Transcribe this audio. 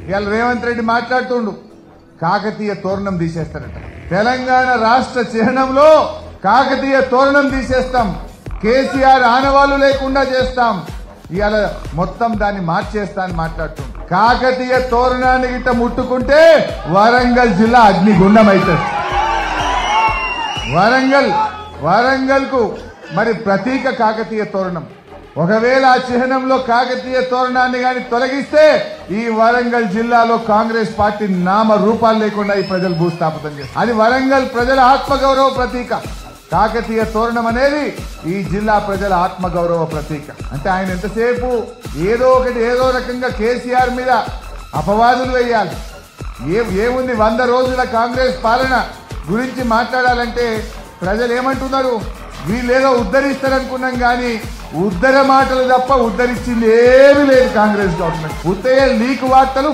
ఇవాళ రేవంత్ రెడ్డి మాట్లాడుతుండు కాకతీయ తోరణం తీసేస్తారట. తెలంగాణ రాష్ట్ర చిహ్నంలో కాకతీయ తోరణం తీసేస్తాం, కేసీఆర్ ఆనవాళ్లు లేకుండా చేస్తాం, ఇవాళ మొత్తం దాన్ని మార్చేస్తా అని మాట్లాడుతుంది. కాకతీయ తోరణాన్ని గిట్ట ముట్టుకుంటే వరంగల్ జిల్లా అగ్నిగుండం అవుతుంది. వరంగల్ కు మరి ప్రతీక కాకతీయ తోరణం. ఒకవేళ ఆ చిహ్నంలో కాకతీయ తోరణాన్ని గాని తొలగిస్తే ఈ వరంగల్ జిల్లాలో కాంగ్రెస్ పార్టీ నామ రూపాలు లేకుండా ఈ ప్రజలు భూస్థాపితం చేస్తారు. అది వరంగల్ ప్రజల ఆత్మగౌరవ ప్రతీక. కాకతీయ తోరణం అనేది ఈ జిల్లా ప్రజల ఆత్మగౌరవ ప్రతీక. అంటే ఆయన ఎంతసేపు ఏదో రకంగా కేసీఆర్ మీద అపవాదులు వేయాలి. ఏముంది 100 రోజుల కాంగ్రెస్ పాలన గురించి మాట్లాడాలంటే ప్రజలు ఏమంటున్నారు, వీళ్ళేదో ఉద్ధరిస్తారనుకున్నాం కానీ ఉద్ధర మాటలు తప్ప ఉద్ధరించింది ఏమీ లేదు కాంగ్రెస్ గవర్నమెంట్. ఉత్తయ లీక్ వార్తలు